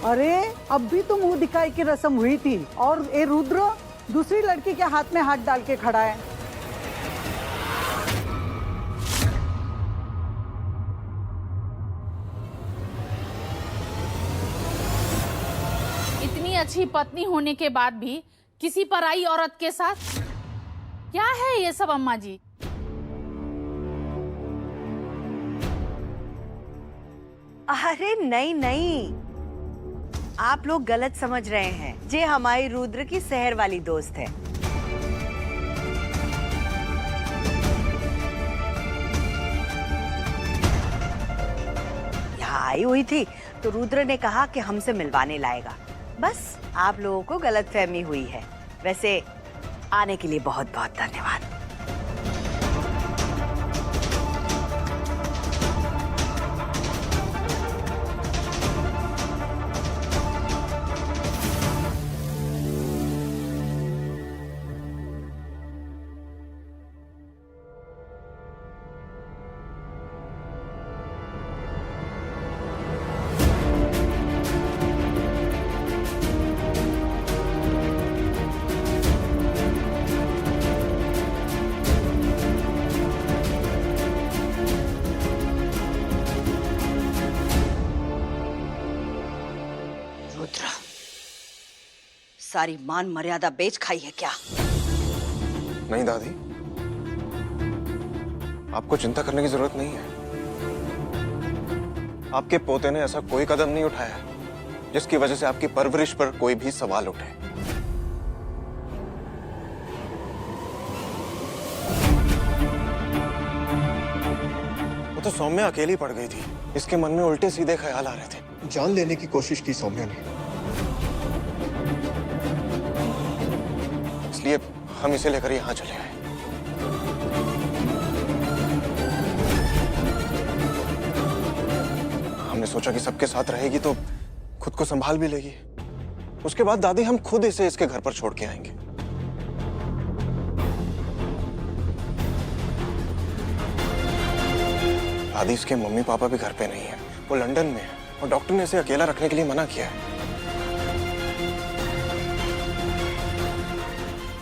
अरे अब भी तो मुंह दिखाई की रस्म हुई थी और ये रुद्र दूसरी लड़की के हाथ में हाथ डाल के खड़ा है। इतनी अच्छी पत्नी होने के बाद भी किसी पराई औरत के साथ, क्या है ये सब अम्मा जी? अरे नहीं नहीं, आप लोग गलत समझ रहे हैं। जे हमारी रुद्र की शहर वाली दोस्त है। यहाँ आई हुई थी तो रुद्र ने कहा कि हमसे मिलवाने लाएगा। बस आप लोगों को गलतफहमी हुई है। वैसे आने के लिए बहुत बहुत धन्यवाद। रुद्र, सारी मान मर्यादा बेच खाई है क्या? नहीं दादी, आपको चिंता करने की जरूरत नहीं है। आपके पोते ने ऐसा कोई कदम नहीं उठाया जिसकी वजह से आपकी परवरिश पर कोई भी सवाल उठे। वो तो सौम्या अकेली पड़ गई थी, इसके मन में उल्टे सीधे ख्याल आ रहे थे। जान लेने की कोशिश की सौम्या ने, इसलिए हम इसे लेकर यहाँ चले आए। हमने सोचा कि सबके साथ रहेगी तो खुद को संभाल भी लेगी। उसके बाद दादी हम खुद इसे इसके घर पर छोड़ के आएंगे। दादी, इसके मम्मी पापा भी घर पे नहीं है, वो लंदन में है और डॉक्टर ने इसे अकेला रखने के लिए मना किया है।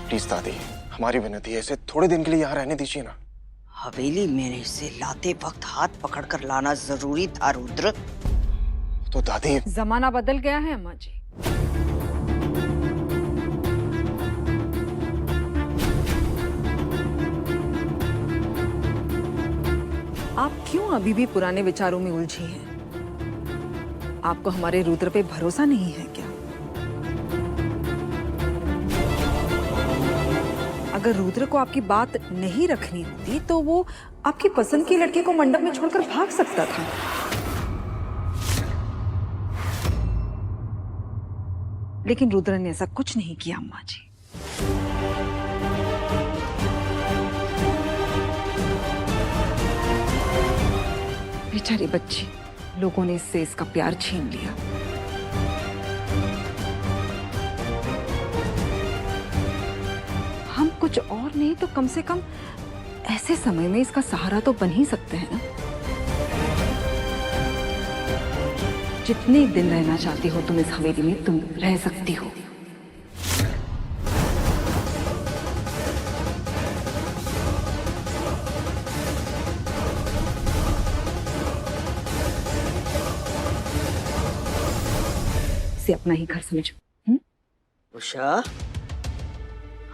प्लीज दादी, हमारी विनती है, इसे थोड़े दिन के लिए यहाँ रहने दीजिए ना। हवेली में इसे लाते वक्त हाथ पकड़कर लाना जरूरी था रुद्र। तो दादी, जमाना बदल गया है अम्मा जी। आप क्यों अभी भी पुराने विचारों में उलझी हैं? आपको हमारे रुद्र पे भरोसा नहीं है क्या? अगर रुद्र को आपकी बात नहीं रखनी होती तो वो आपकी पसंद की लड़के को मंडप में छोड़कर भाग सकता था। लेकिन रुद्र ने ऐसा कुछ नहीं किया अम्मा जी। बेचारी बच्ची, लोगों ने इससे इसका प्यार छीन लिया। हम कुछ और नहीं तो कम से कम ऐसे समय में इसका सहारा तो बन ही सकते हैं ना। जितने दिन रहना चाहती हो तुम इस हवेली में, तुम रह सकती हो। इसे अपना ही घर समझो। उषा,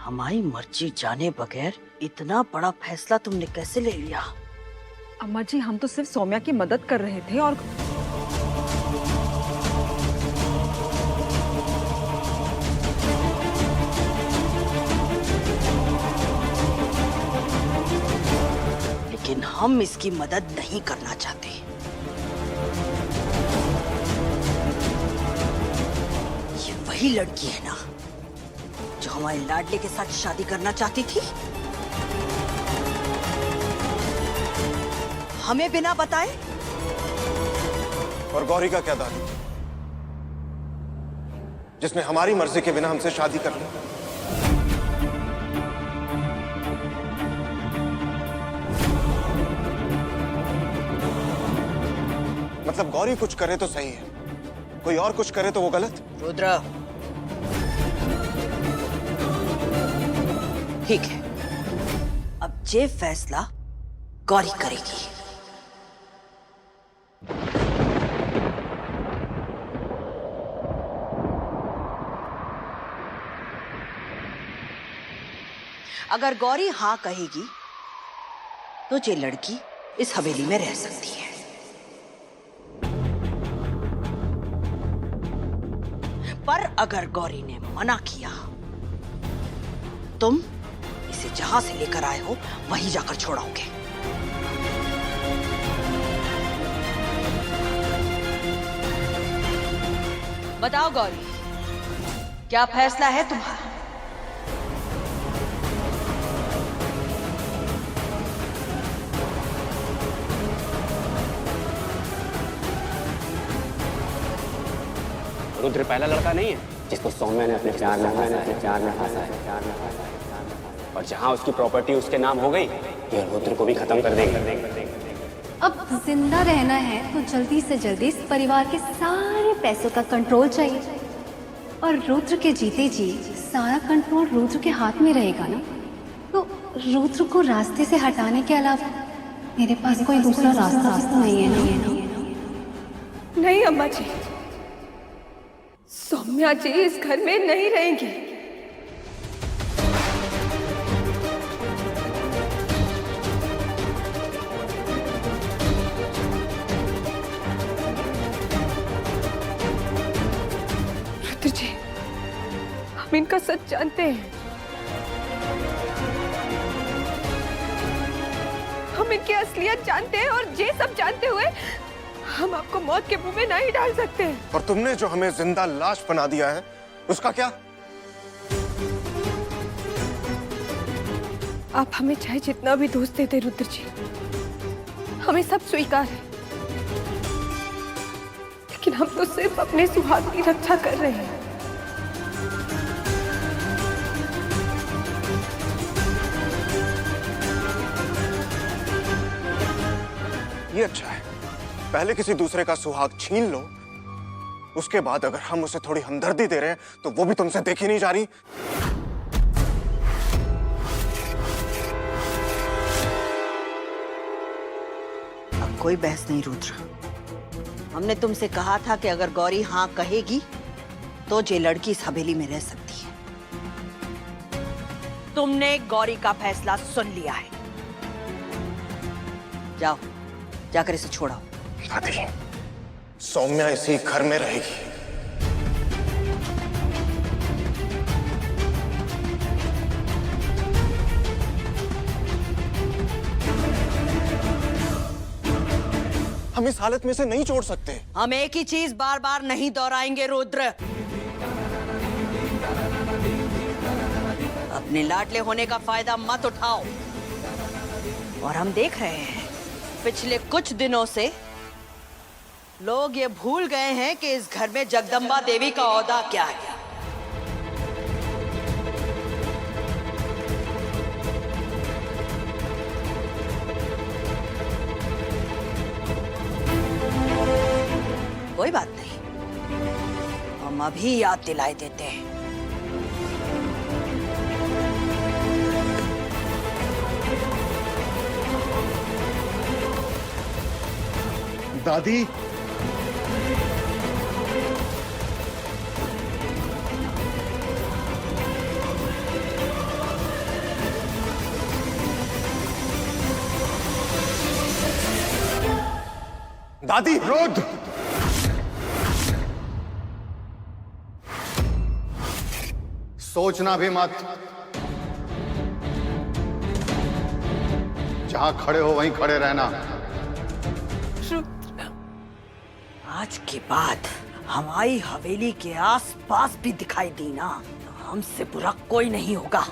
हमारी मर्जी जाने बगैर इतना बड़ा फैसला तुमने कैसे ले लिया? अम्मा जी, हम तो सिर्फ सौम्या की मदद कर रहे थे और लेकिन हम इसकी मदद नहीं करना चाहते। ये वही लड़की है ना जो हमारे लाडले के साथ शादी करना चाहती थी? हमें बिना बताए? और गौरी का क्या दादी, जिसने हमारी मर्जी के बिना हमसे शादी कर ली? मतलब गौरी कुछ करे तो सही है, कोई और कुछ करे तो वो गलत। रुद्र, ठीक है, अब ये फैसला गौरी करेगी। अगर गौरी हाँ कहेगी तो ये लड़की इस हवेली में रह सकती है, पर अगर गौरी ने मना किया, तुम इसे जहां से लेकर आए हो वहीं जाकर छोड़ाओगे। बताओ गौरी, क्या फैसला है तुम्हारा? रुद्र पहला लड़का नहीं है जिसको सौम्या ने अपने प्यार में फंसा है, और जहां उसकी प्रॉपर्टी उसके नाम हो गई, ये रुद्र को भी खत्म कर देंगे। अब जिंदा रहना है तो जल्दी से जल्दी इस परिवार के सारे पैसों का कंट्रोल चाहिए, और रुद्र के जीते जी सारा कंट्रोल रुद्र के हाथ में रहेगा ना, तो रुद्र को रास्ते से हटाने के अलावा मेरे पास कोई दूसरा रास्ता नहीं है। नहीं अम्मा जी, सौम्या जी इस घर में नहीं रहेंगी। रुद्र जी, हम इनका सच जानते हैं, हम इनकी असलियत जानते हैं, और ये सब जानते हुए हम आपको मौत के मुंह में नहीं डाल सकते। और तुमने जो हमें जिंदा लाश बना दिया है, उसका क्या? आप हमें चाहे जितना भी दोष देते रुद्र जी, हमें सब स्वीकार है, लेकिन हम तो सिर्फ अपने सुहाग की रक्षा कर रहे हैं। ये अच्छा है, पहले किसी दूसरे का सुहाग छीन लो, उसके बाद अगर हम उसे थोड़ी हमदर्दी दे रहे हैं तो वो भी तुमसे देखी नहीं जा रही। अब कोई बहस नहीं रुद्र, हमने तुमसे कहा था कि अगर गौरी हाँ कहेगी तो ये लड़की इस हवेली में रह सकती है। तुमने गौरी का फैसला सुन लिया है, जाओ जाकर इसे छोड़ाओ। दादी, सौम्या इसी घर में रहेगी। हम इस हालत में से नहीं छोड़ सकते। हम एक ही चीज बार बार नहीं दोहराएंगे रुद्र। अपने लाडले होने का फायदा मत उठाओ। और हम देख रहे हैं पिछले कुछ दिनों से लोग ये भूल गए हैं कि इस घर में जगदम्बा देवी का औहदा क्या है। कोई बात नहीं, हम अभी याद दिलाई देते हैं। दादी, दादी, रुद्र, सोचना भी मत। जहां खड़े हो वहीं खड़े रहना। आज के बाद हमारी हवेली के आस-पास भी दिखाई दी ना, तो हमसे बुरा कोई नहीं होगा।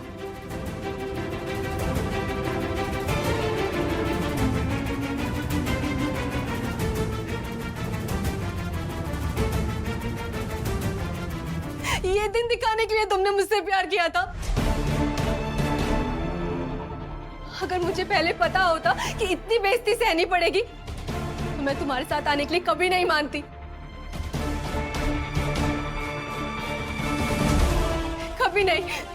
ये दिन दिखाने के लिए तुमने मुझसे प्यार किया था। अगर मुझे पहले पता होता कि इतनी बेइज्जती सहनी पड़ेगी तो मैं तुम्हारे साथ आने के लिए कभी नहीं मानती। भी नहीं।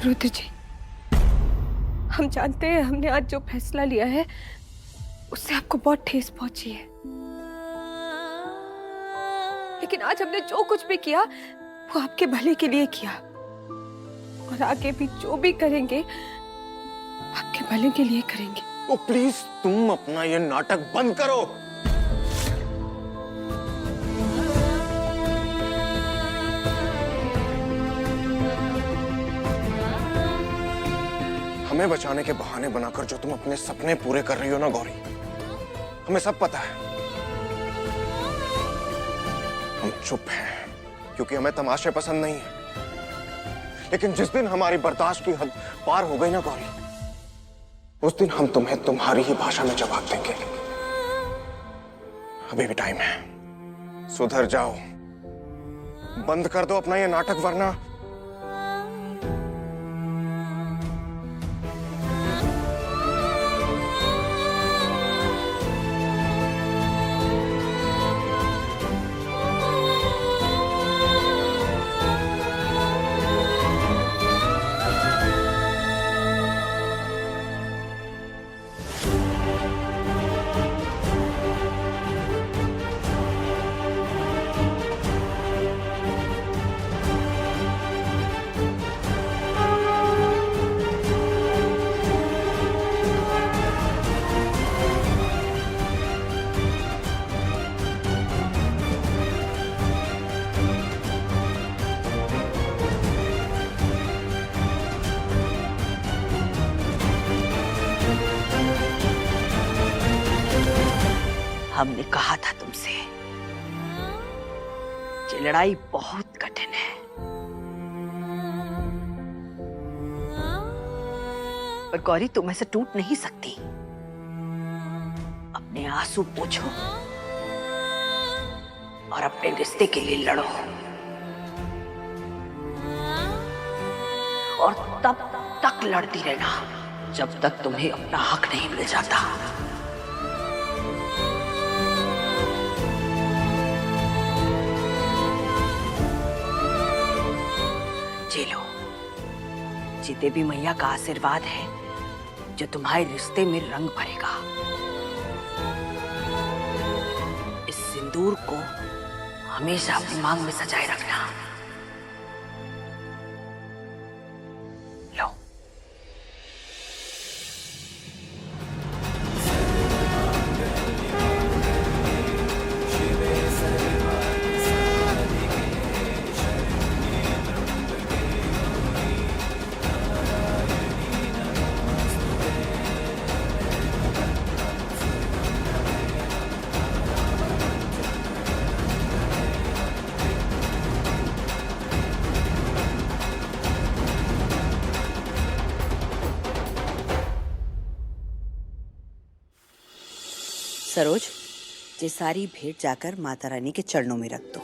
रुद्र जी, हम जानते हैं हमने आज जो फैसला लिया है उससे आपको बहुत ठेस पहुंची है, लेकिन आज हमने जो कुछ भी किया वो आपके भले के लिए किया, और आगे भी जो भी करेंगे आपके भले के लिए करेंगे। तो प्लीज तुम अपना ये नाटक बंद करो। हमें बचाने के बहाने बनाकर जो तुम अपने सपने पूरे कर रही हो ना गौरी, हमें सब पता है। हम चुप हैं क्योंकि हमें तमाशे पसंद नहीं है, लेकिन जिस दिन हमारी बर्दाश्त की हद पार हो गई ना गौरी, उस दिन हम तुम्हें तुम्हारी ही भाषा में जवाब देंगे। अभी भी टाइम है, सुधर जाओ, बंद कर दो अपना ये नाटक, वरना हमने कहा था तुमसे, ये लड़ाई बहुत कठिन है, पर गौरी तुम ऐसे टूट नहीं सकती। अपने आंसू पोंछो और अपने रिश्ते के लिए लड़ो, और तब तक लड़ती रहना जब तक तुम्हें अपना हक नहीं मिल जाता। लो, जीते भी मैया का आशीर्वाद है जो तुम्हारे रिश्ते में रंग भरेगा। इस सिंदूर को हमेशा अपनी मांग में सजाए रखना। लो। सरोज, ये सारी भेंट जाकर माता रानी के चरणों में रख दो।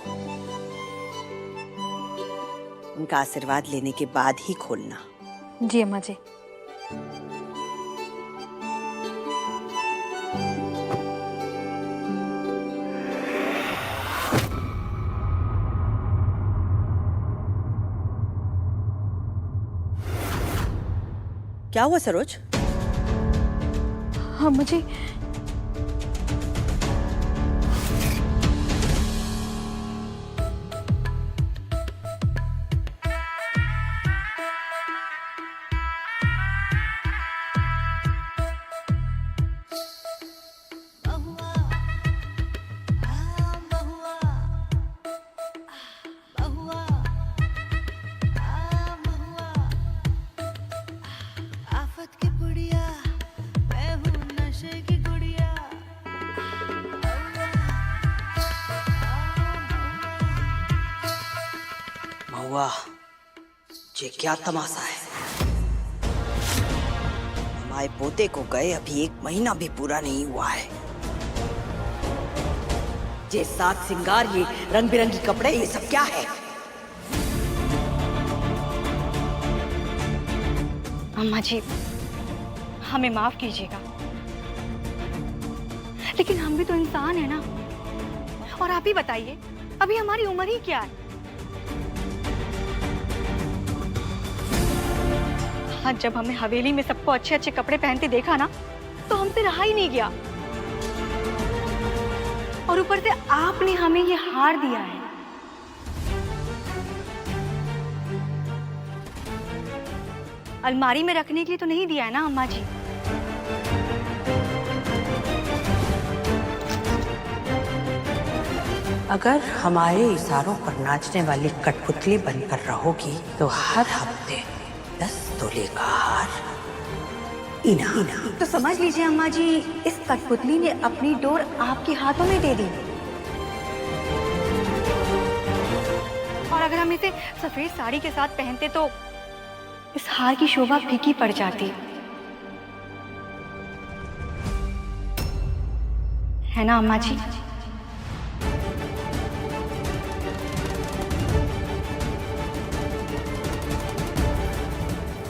उनका आशीर्वाद लेने के बाद ही खोलना। जी अम्मा जी। क्या हुआ सरोज? हाँ मुझे महुआ, ये क्या तमाशा है? हमारे पोते को गए अभी 1 महीना भी पूरा नहीं हुआ है। ये सात सिंगार, ये रंग बिरंगी कपड़े, ये सब क्या है? अम्मा जी, हमें माफ कीजिएगा, लेकिन हम भी तो इंसान है ना। और आप ही बताइए, अभी हमारी उम्र ही क्या है? आज जब हमें हवेली में सबको अच्छे अच्छे कपड़े पहनते देखा ना, तो हमसे रहा ही नहीं गया। और ऊपर से आपने हमें ये हार दिया है। अलमारी में रखने के लिए तो नहीं दिया है ना अम्मा जी? अगर हमारे इशारों पर नाचने वाली कठपुतली बनकर रहोगी तो हर हफ्ते 10 तोले का हार इनाम। तो समझ लीजिए अम्मा जी, इस कठपुतली ने अपनी डोर आपके हाथों में दे दी। और अगर हम इसे सफेद साड़ी के साथ पहनते तो इस हार की शोभा फीकी पड़ जाती, है ना अम्मा जी?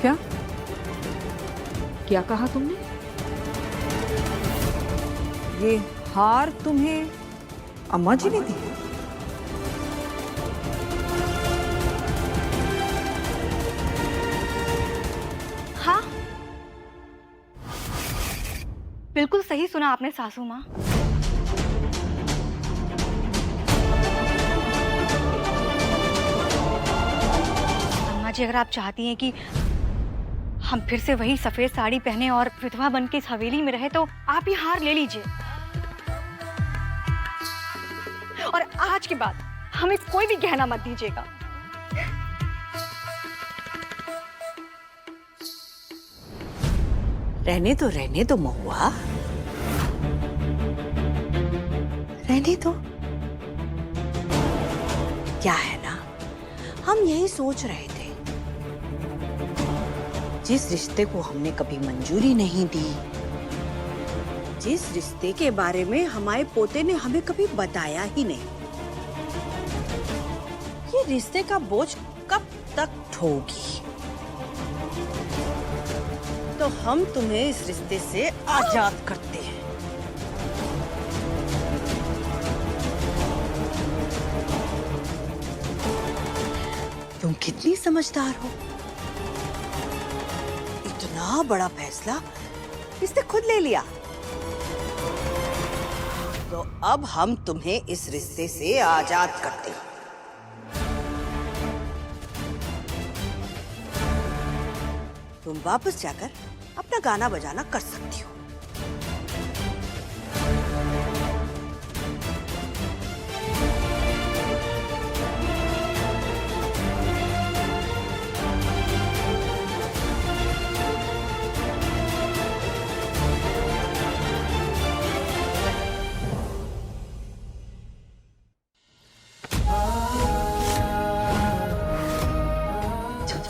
क्या क्या कहा तुमने? ये हार तुम्हें अम्मा जी ने दी? हाँ, बिल्कुल सही सुना आपने सासू माँ। अम्मा जी, अगर आप चाहती हैं कि हम फिर से वही सफेद साड़ी पहने और विधवा बन के इस हवेली में रहे, तो आप ये हार ले लीजिए। और आज के बाद हमें कोई भी गहना मत दीजिएगा। रहने दो महुआ, रहने दो। क्या है ना, हम यही सोच रहे थे, जिस रिश्ते को हमने कभी मंजूरी नहीं दी, जिस रिश्ते के बारे में हमारे पोते ने हमें कभी बताया ही नहीं, ये रिश्ते का बोझ कब तक ढोगी? तो हम तुम्हें इस रिश्ते से आजाद करते हैं। तुम कितनी समझदार हो, इतना बड़ा फैसला इसने खुद ले लिया। तो अब हम तुम्हें इस रिश्ते से आजाद करते हैं। तुम वापस जाकर अपना गाना बजाना कर सकती हो।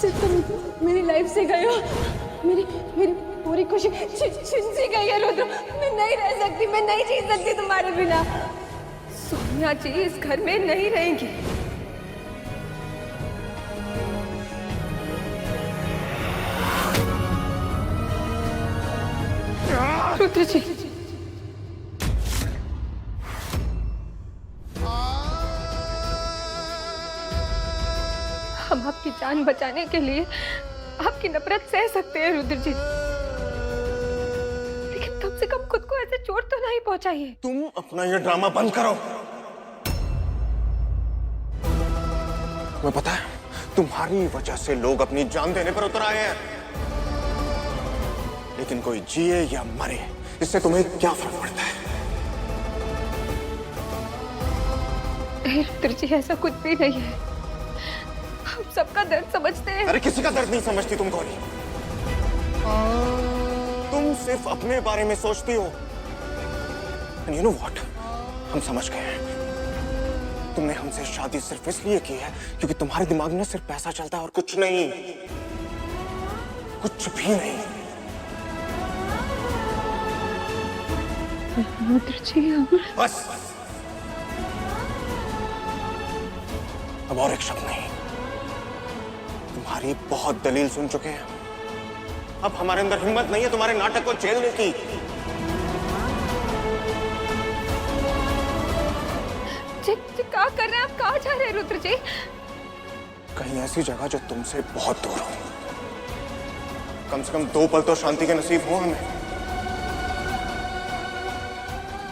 से तुम मेरी लाइफ से गए हो, मेरी मेरी पूरी खुशी छिन सी गई है रुद्र। मैं नहीं रह सकती, मैं नहीं जी सकती तुम्हारे बिना। सोनिया जी इस घर में नहीं रहेंगी। रुद्र जी, हम आपकी जान बचाने के लिए आपकी नफरत सह सकते हैं रुद्र जी, लेकिन कम से कम खुद को ऐसे चोट तो नहीं पहुंचाइए। तुम अपना ये ड्रामा बंद करो। तुम्हें पता है, तुम्हारी वजह से लोग अपनी जान देने पर उतर आए हैं, लेकिन कोई जिए या मरे इससे तुम्हें क्या फर्क पड़ता है? नहीं रुद्र जी, ऐसा कुछ भी नहीं है। हम सबका दर्द समझते हैं। अरे किसी का दर्द नहीं समझती तुम गौरी। तुम सिर्फ अपने बारे में सोचती हो। And you know what? हम समझ गए हैं। तुमने हमसे शादी सिर्फ इसलिए की है क्योंकि तुम्हारे दिमाग में सिर्फ पैसा चलता है और कुछ नहीं, कुछ भी नहीं। रुद्र जी बस, अब और एक शब्द नहीं। तुम्हारी बहुत दलील सुन चुके हैं। अब हमारे अंदर हिम्मत नहीं है तुम्हारे नाटक को झेलने की। क्या कर रहे हैं आप? कहाँ जा रहे हैं रुद्र जी? कहीं ऐसी जगह जो तुमसे बहुत दूर हो। कम से कम 2 पल तो शांति के नसीब हो हमें।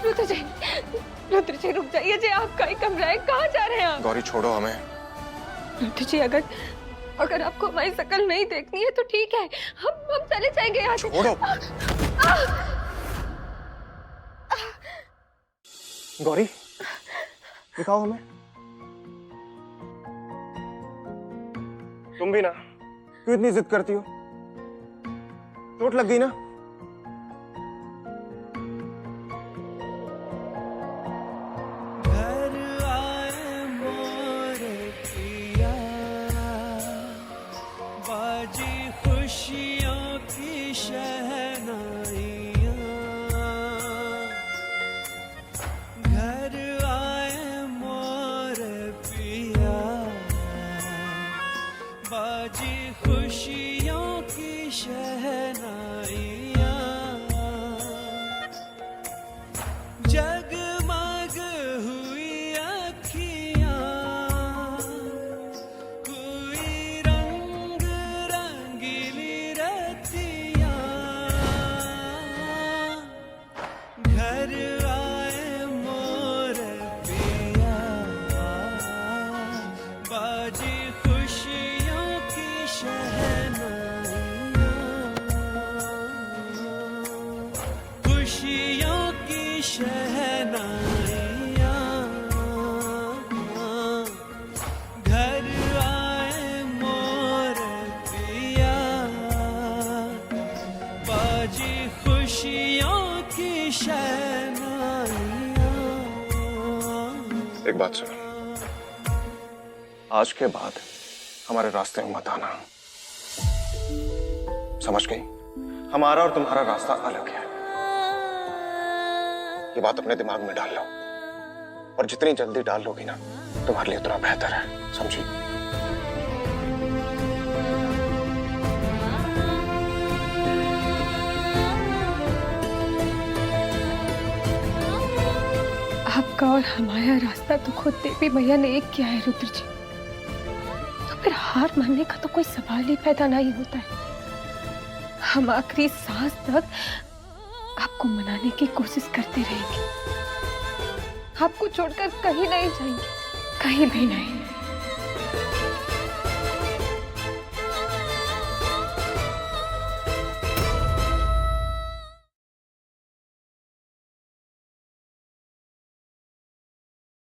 रुद्र जी रुक जाइए जी, आपका ही कमरा है, कहाँ जा रहे हैं आप? गौरी छोड़ो हमें। रुद्र जी अगर आपको हमारी शक्ल नहीं देखनी है तो ठीक है, हम चले जाएंगे यहाँ से। छोड़ो। गौरी दिखाओ हमें। तुम भी ना, क्यों इतनी जिद करती हो? चोट लग गई ना? खुशियों की शहनाइयाँ, घर आए मोर पिया, बाजी खुशियों की शहनाइयाँ, जगमग हुई अखियाँ, हुई रंग रंगीली रतियाँ, घर आए मोर पिया, बाजी खुशियों की शहनाइयाँ, खुशियों की शहनाइयाँ, घर आए मोर पिया, बाजी खुशियों की शहनाइयाँ। एक बात सुनो, आज के बाद हमारे रास्ते में मत आना। समझ गई? हमारा और तुम्हारा रास्ता अलग है। ये बात अपने दिमाग में डाल लो, और जितनी जल्दी डाल लोगी ना, तुम्हारे लिए उतना बेहतर है। समझी? आपका और हमारा रास्ता तो खुद देवी मैया ने एक किया है रुद्र जी, तो फिर हार मानने का तो कोई सवाल ही पैदा नहीं होता है। हम आखिरी सांस तक आपको मनाने की कोशिश करते रहेंगे, आपको छोड़कर कहीं नहीं जाएंगे, कहीं भी नहीं।